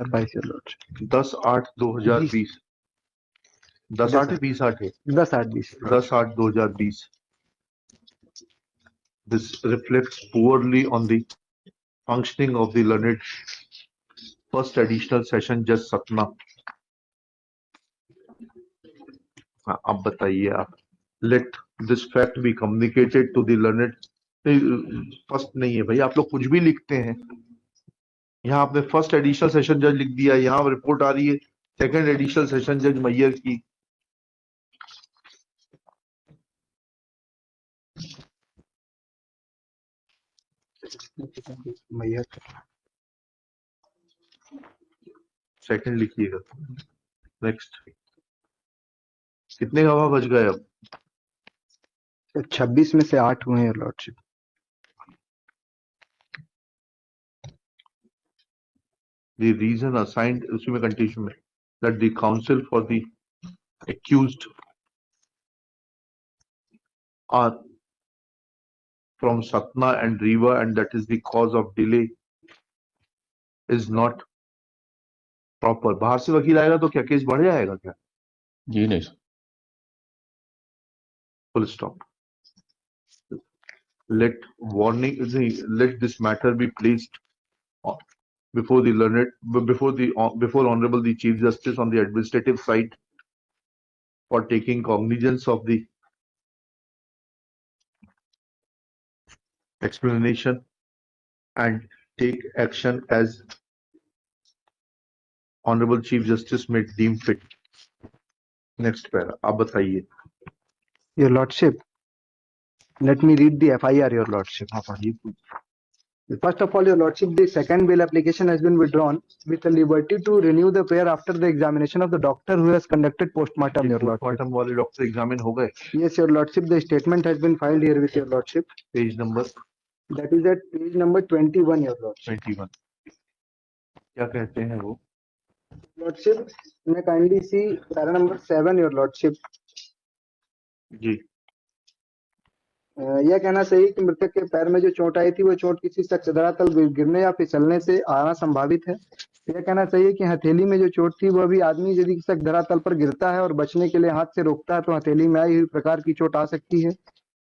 22 your lordship. 10/8/2020 10/8 है 20/8 है 10/8/20 10/8/2020 This reflects poorly on the functioning of the learned first additional session Judge Satna. अब बताइए आप. Let this fact be communicated to the learned. First नहीं है भाई, आप लोग कुछ भी लिखते हैं. यहाँ आपने फर्स्ट एडिशनल सेशन जज लिख दिया, यहाँ रिपोर्ट आ रही है सेकंड एडिशनल सेशन जज मैयर की. मैयर सेकंड लिखिएगा. नेक्स्ट. कितने गवाह बच गए अब? 26 में से 8 हुए हैं your lordship. The reason assigned उसी में कंडीशन में that the counsel for the accused are from Satna and Riva and that is the cause of delay is not proper. बाहर से वकील आएगा तो क्या केस बढ़ जाएगा क्या? जी नहीं. Full stop. Let this matter be placed before the learned before Honorable the Chief Justice on the administrative side for taking cognizance of the explanation and take action as Honorable Chief Justice may deem fit. Next para. आप बताइए. Your lordship, let me read the FIR, your lordship. हाँ पढ़िए. First of all, your lordship, the second bail application has been withdrawn with the liberty to renew the prayer after the examination of the doctor who has conducted postmortem, your lordship. Postmortem वाले doctor examine हो गए. Yes, your lordship, the statement has been filed here with your lordship. Page number That is at page number 21, your lordship. 21. क्या कहते हैं वो? Lordship, may kindly see para number 7, your lordship. जी. यह कहना सही कि मृतक के पैर में जो चोट आई थी वो चोट किसी सख्त धरातल गिरने या फिसलने से आना संभावित है. यह कहना सही है कि हथेली में जो चोट थी वह भी आदमी यदि सख्त धरातल पर गिरता है और बचने के लिए हाथ से रोकता है तो हथेली में आई हुई प्रकार की चोट आ सकती है.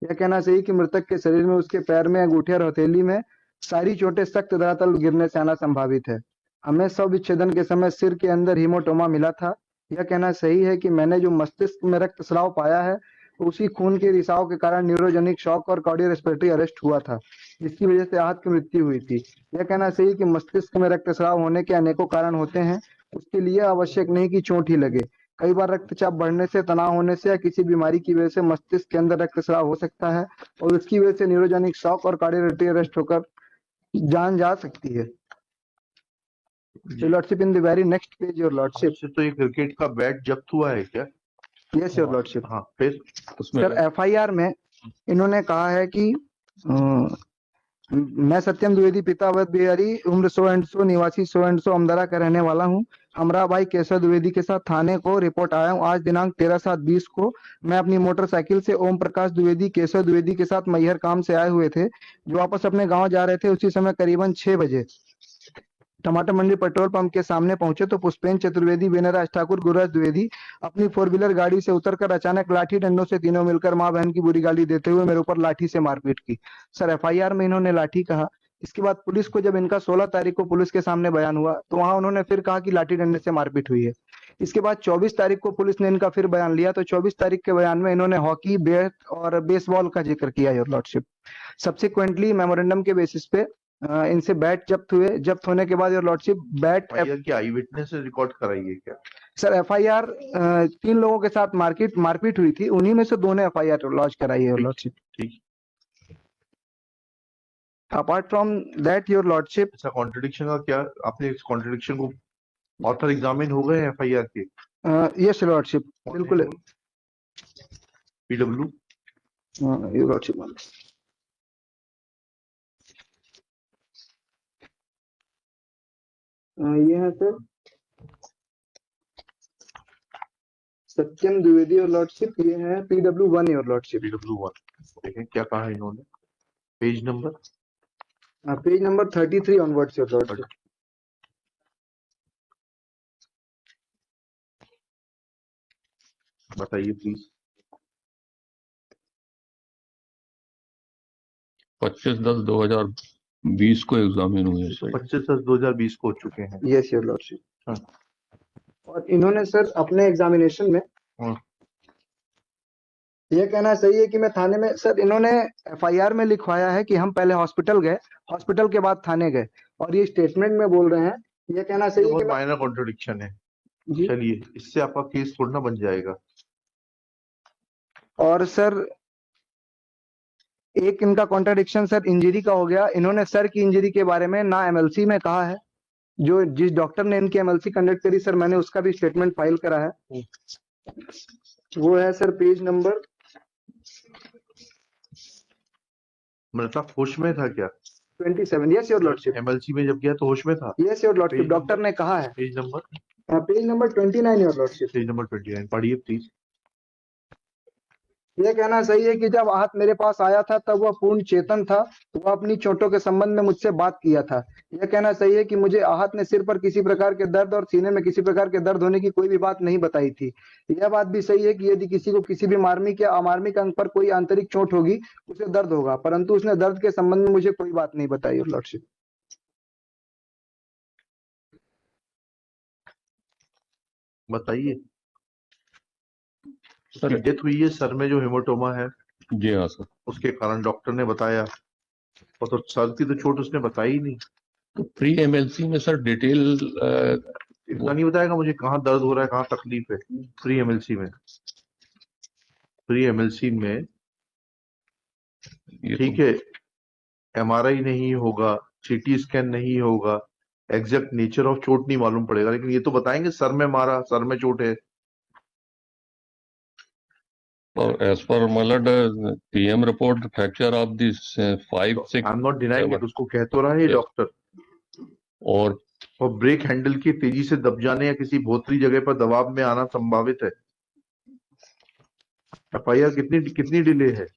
यह कहना सही कि मृतक के शरीर में उसके पैर में अंगूठे और हथेली में सारी चोटें सख्त धरातल गिरने से आना संभावित है. हमें शव विच्छेदन के समय सिर के अंदर हीमोटोमा मिला था. यह कहना सही है कि मैंने जो मस्तिष्क में रक्तस्राव पाया है उसी खून के रिसाव के कारण न्यूरोजेनिक शॉक और कार्डियो रेस्पिरेटरी अरेस्ट हुआ था जिसकी वजह से आहत की मृत्यु हुई थी. यह कहना सही कि मस्तिष्क में रक्तस्राव होने के अनेकों कारण होते हैं. उसके लिए आवश्यक नहीं कि चोट ही लगे. कई बार रक्तचाप बढ़ने से, तनाव होने से या किसी बीमारी की वजह से मस्तिष्क के अंदर रक्तस्राव हो सकता है और उसकी वजह से न्यूरोजेनिक शॉक और कार्डियो रेस्पिरेटरी अरेस्ट होकर जान जा सकती है. Lordship, in the very next page your lordship. तो ये क्रिकेट का बैट जब्त हुआ है क्या? Yes your lordship. हाँ फिर उसमें सर FIR में इन्होंने कहा है कि मैं सत्यम द्विवेदी पिता अवध बिहारी उम्र सो एंड सो निवासी सो एंड सो अमदरा का रहने वाला हूँ. हमरा भाई केशव द्विवेदी के साथ थाने को रिपोर्ट आया हूँ. आज दिनांक 13/7/20 को मैं अपनी मोटरसाइकिल से ओम प्रकाश द्विवेदी केशव द्विवेदी के साथ मैहर काम से आए हुए थे जो वापस अपने गांव जा रहे थे. उसी समय करीबन 6 बजे टमाटर मंडी पेट्रोल पंप के सामने पहुंचे तो पुष्पेन चतुर्वेदी, बेनराज ठाकुर, गुरुराज द्विवेदी अपनी 4 व्हीलर गाड़ी से उतरकर अचानक लाठी डंडों से तीनों मिलकर मां बहन की बुरी गाली देते हुए मेरे ऊपर लाठी से मारपीट की. सर FIR में इन्होंने लाठी कहा. इसके बाद पुलिस को जब इनका 16 तारीख को पुलिस के सामने बयान हुआ तो वहां उन्होंने फिर कहा कि लाठी डंडे से मारपीट हुई है. इसके बाद 24 तारीख को पुलिस ने इनका फिर बयान लिया तो 24 तारीख के बयान में इन्होंने हॉकी, बैट और बेसबॉल का जिक्र किया योर लॉर्डशिप. सब्सिक्वेंटली मेमोरेंडम के बेसिस पे इनसे बैट जब्त हुए. जब्त होने के बाद योर लॉर्डशिप बैट की आई विटनेस से रिकॉर्ड कराइए क्या? सर FIR 3 लोगों के साथ मारपीट हुई थी. उन्हीं में से 2 ने FIR लॉन्च कराई है योर लॉर्डशिप. ठीक. Apart from that your lordship. अच्छा, कॉन्ट्रडिक्शन का क्या? आपने इस कॉन्ट्रडिक्शन को ऑथर एग्जामिन हो गए FIR के? यस लॉर्डशिप, बिल्कुल. PW your lordship. ये है sir Satyam Dwivedi your lordship. ये है PW1 योर लॉर्डशिप. PW1 देखें क्या कहा है इन्होंने. Page number 33 onwards your lordship. बताइए प्लीज। 25/10/2020 को एग्जामिन हुए सर। 25/10/2020 को हो चुके हैं। Yes your lordship. हाँ। और इन्होंने सर अपने एग्जामिनेशन में हाँ। ये कहना सही है कि मैं थाने में, सर इन्होंने एफआईआर में लिखवाया है कि हम पहले हॉस्पिटल गए, हॉस्पिटल के बाद थाने गए, और ये स्टेटमेंट में बोल रहे हैं। ये कहना ये सही है बहुत कि मैं, माइनर कॉन्ट्रडिक्शन है। जी। चलिए, इससे आपका केस थोड़ा ना बन जाएगा। और सर एक इनका कॉन्ट्रडिक्शन सर इंजरी का हो गया। इन्होंने सर की इंजरी के बारे में ना एमएलसी में कहा है, जो जिस डॉक्टर ने इनकी एमएलसी कंडक्ट करी सर, मैंने उसका भी स्टेटमेंट फाइल करा है। वो है सर पेज नंबर, मतलब होश में था क्या? 27। Yes your lordship. एमएलसी में जब गया तो होश में था? Yes your lordship, page doctor number? ने कहा है। Page number? Page number 29 your lordship. Page number 29 पढ़िए प्लीज। ये कहना सही है कि जब आहत मेरे पास आया था तब वह पूर्ण चेतन था, वह अपनी चोटों के संबंध में मुझसे बात किया था। यह कहना सही है कि मुझे आहत ने सिर पर किसी प्रकार के दर्द और सीने में किसी प्रकार के दर्द होने की कोई भी बात नहीं बताई थी। यह बात भी सही है कि यदि किसी को किसी भी मार्मिक या अमार्मिक अंग पर कोई आंतरिक चोट होगी उसे दर्द होगा, परंतु उसने दर्द के संबंध में मुझे कोई बात नहीं बताई योर लॉर्डशिप। बताइए। सर डेथ हुई है सर में जो हेमाटोमा है, जी हाँ सर। उसके कारण डॉक्टर ने बताया, और तो सर की तो चोट उसने बताई ही नहीं। तो प्री एमएलसी में सर डिटेल इतना नहीं बताएगा मुझे कहाँ दर्द हो रहा है, कहाँ तकलीफ है? प्री एमएलसी में, प्री एमएलसी में ठीक है, एमआरआई नहीं होगा, सीटी स्कैन नहीं होगा, एग्जैक्ट नेचर ऑफ चोट नहीं मालूम पड़ेगा, लेकिन ये तो बताएंगे सर में मारा, सर में चोट है। एज पर मलड PM report fracture of this 5, 6, I am not denying it, 7 उसको कह तो रहा है Yes. डॉक्टर। और ब्रेक हैंडल की तेजी से दब जाने या किसी भोतरी जगह पर दबाव में आना संभावित है। एफआईआर कितनी डिले है?